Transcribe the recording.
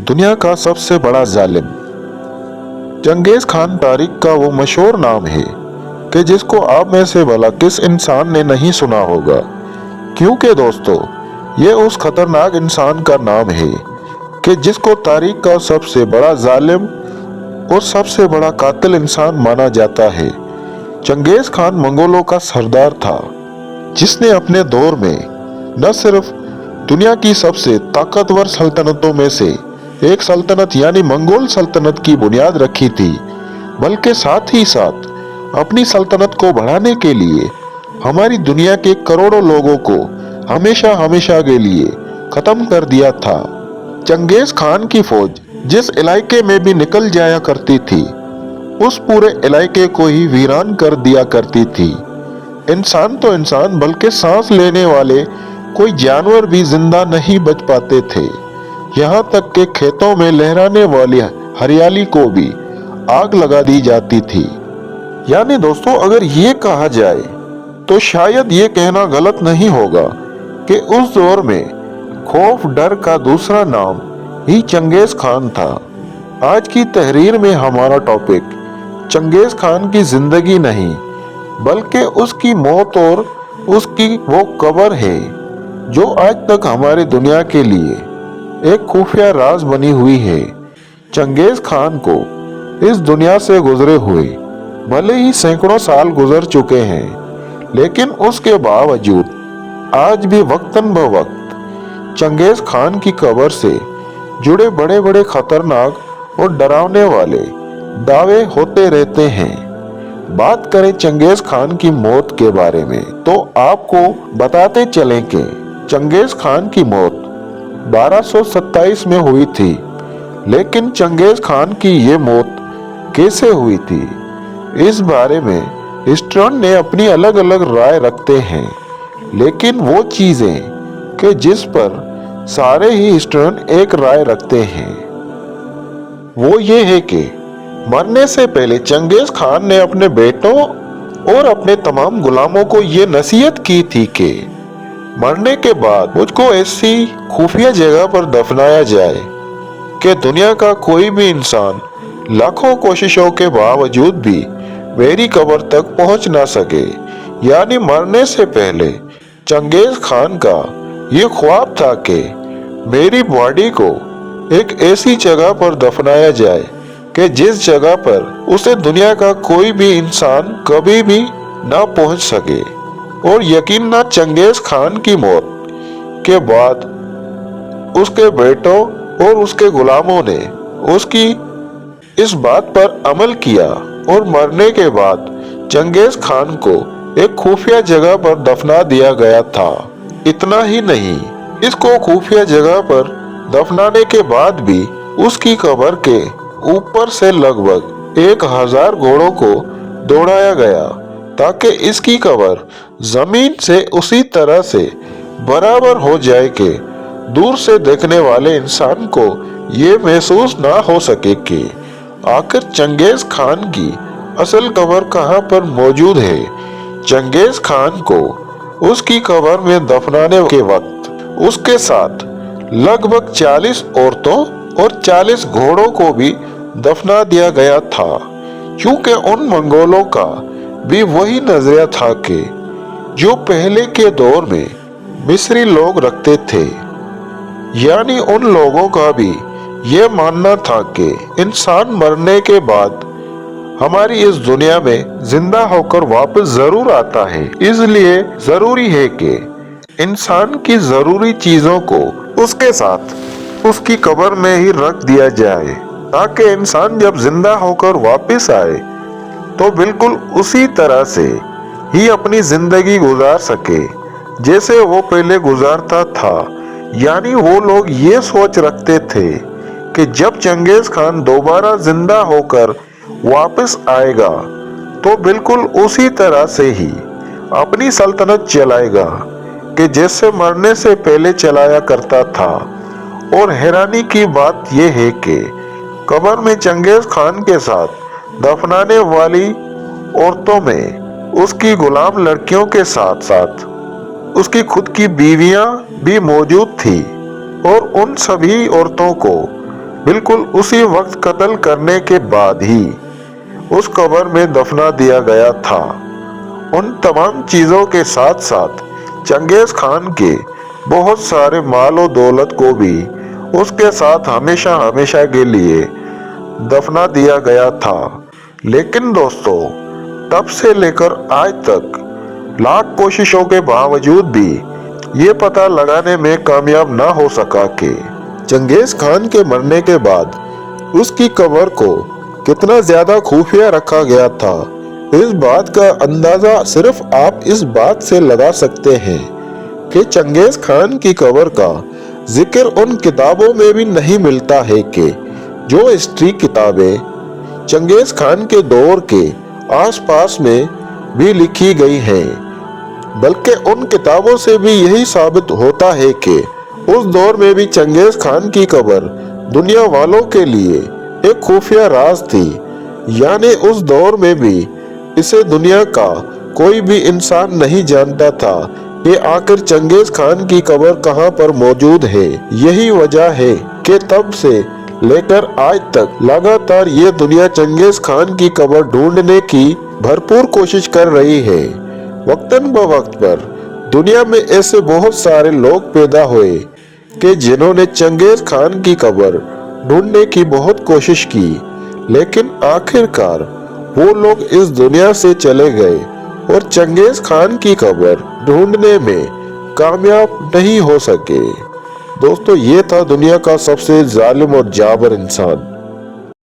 दुनिया का सबसे बड़ा जालिम। चंगेज खान तारिक का वो मशहूर नाम है कि जिसको आप में से भला किस इंसान ने नहीं सुना होगा, क्योंकि दोस्तों ये उस खतरनाक इंसान का नाम है कि जिसको तारीख का सबसे बड़ा जालिम और सबसे बड़ा कातिल इंसान माना जाता है। चंगेज खान मंगोलों का सरदार था, जिसने अपने दौर में न सिर्फ दुनिया की सबसे ताकतवर सल्तनतों में से एक सल्तनत यानी मंगोल सल्तनत की बुनियाद रखी थी, बल्कि साथ ही साथ अपनी सल्तनत को बढ़ाने के लिए हमारी दुनिया के करोड़ों लोगों को हमेशा हमेशा के लिए खत्म कर दिया था। चंगेज खान की फौज जिस इलाके में भी निकल जाया करती थी, उस पूरे इलाके को ही वीरान कर दिया करती थी। इंसान तो इंसान बल्कि सांस लेने वाले कोई जानवर भी जिंदा नहीं बच पाते थे। यहाँ तक कि खेतों में लहराने वाली हरियाली को भी आग लगा दी जाती थी। यानी दोस्तों अगर ये कहा जाए तो शायद ये कहना गलत नहीं होगा कि उस दौर में खौफ डर का दूसरा नाम ही चंगेज खान था। आज की तहरीर में हमारा टॉपिक चंगेज खान की जिंदगी नहीं बल्कि उसकी मौत और उसकी वो कब्र है, जो आज तक हमारी दुनिया के लिए एक खुफिया राज बनी हुई है। चंगेज खान को इस दुनिया से गुजरे हुए भले ही सैकड़ों साल गुजर चुके हैं, लेकिन उसके बावजूद आज भी वक्तन ब वक्त चंगेज खान की कब्र से जुड़े बड़े बड़े खतरनाक और डरावने वाले दावे होते रहते हैं। बात करें चंगेज खान की मौत के बारे में तो आपको बताते चलें कि चंगेज खान की मौत 1227 में हुई थी, लेकिन चंगेज खान की ये मौत कैसे हुई थी, इस बारे में हिस्ट्रियन ने अपनी अलग अलग राय रखते हैं। लेकिन वो चीजें कि जिस पर सारे ही हिस्ट्रियन एक राय रखते हैं, वो ये है कि मरने से पहले चंगेज खान ने अपने बेटों और अपने तमाम गुलामों को ये नसीहत की थी कि मरने के बाद मुझको ऐसी खुफिया जगह पर दफनाया जाए कि दुनिया का कोई भी इंसान लाखों कोशिशों के बावजूद भी मेरी कब्र तक पहुंच ना सके। यानी मरने से पहले चंगेज खान का ये ख्वाब था कि मेरी बॉडी को एक ऐसी जगह पर दफनाया जाए कि जिस जगह पर उसे दुनिया का कोई भी इंसान कभी भी ना पहुंच सके। और यकीनन चंगेज खान की मौत के बाद उसके बेटों और उसके गुलामों ने उसकी इस बात पर अमल किया और मरने के बाद चंगेज खान को एक खुफिया जगह पर दफना दिया गया था। इतना ही नहीं, इसको खुफिया जगह पर दफनाने के बाद भी उसकी कब्र के ऊपर से लगभग 1000 घोड़ों को दौड़ाया गया ताकि इसकी कब्र जमीन से उसी तरह से बराबर हो जाए कि दूर से देखने वाले इंसान को ये महसूस ना हो सके कि आखिर चंगेज खान की असल कब्र कहाँ पर मौजूद है। चंगेज खान को उसकी कब्र में दफनाने के वक्त उसके साथ लगभग 40 औरतों और 40 घोड़ों को भी दफना दिया गया था, क्योंकि उन मंगोलों का भी वही नजरिया था कि जो पहले के दौर में मिस्री लोग रखते थे। यानी उन लोगों का भी ये मानना था कि इंसान मरने के बाद हमारी इस दुनिया में जिंदा होकर वापस जरूर आता है, इसलिए जरूरी है कि इंसान की जरूरी चीजों को उसके साथ उसकी कब्र में ही रख दिया जाए, ताकि इंसान जब जिंदा होकर वापस आए तो बिल्कुल उसी तरह से ही अपनी जिंदगी गुजार सके जैसे वो पहले गुजारता था। यानी वो लोग ये सोच रखते थे कि जब चंगेज खान दोबारा जिंदा होकर वापस आएगा तो बिल्कुल उसी तरह से ही अपनी सल्तनत चलाएगा कि जैसे मरने से पहले चलाया करता था। और हैरानी की बात यह है कि कब्र में चंगेज खान के साथ दफनाने वाली औरतों में उसकी गुलाम लड़कियों के साथ साथ उसकी खुद की बीवियां भी मौजूद थी, और उन सभी औरतों को बिल्कुल उसी वक्त कत्ल करने के बाद ही उस कब्र में दफना दिया गया था। उन तमाम चीजों के साथ साथ चंगेज खान के बहुत सारे मालो दौलत को भी उसके साथ हमेशा हमेशा के लिए दफना दिया गया था। लेकिन दोस्तों, तब से लेकर आज तक लाख कोशिशों के बावजूद भी ये पता लगाने में कामयाब ना हो सका कि चंगेज खान के मरने के बाद उसकी कब्र को कितना ज्यादा खुफिया रखा गया था। इस बात का अंदाजा सिर्फ आप इस बात से लगा सकते हैं कि चंगेज खान की कब्र का जिक्र उन किताबों में भी नहीं मिलता है कि जो हिस्ट्री किताबें चंगेज खान के दौर के आसपास में भी लिखी गई हैं, बल्कि उन किताबों से भी यही साबित होता है कि उस दौर में भी चंगेज खान की कब्र दुनिया वालों के लिए एक खुफिया राज थी। यानी उस दौर में भी इसे दुनिया का कोई भी इंसान नहीं जानता था कि आखिर चंगेज खान की कब्र कहां पर मौजूद है। यही वजह है कि तब से लेकर आज तक लगातार ये दुनिया चंगेज खान की कब्र ढूंढने की भरपूर कोशिश कर रही है। वक्तन ब वक्त पर दुनिया में ऐसे बहुत सारे लोग पैदा हुए कि जिन्होंने चंगेज खान की कब्र ढूंढने की बहुत कोशिश की, लेकिन आखिरकार वो लोग इस दुनिया से चले गए और चंगेज खान की कब्र ढूंढने में कामयाब नहीं हो सके। दोस्तों, ये था दुनिया का सबसे जालिम और जाबर इंसान।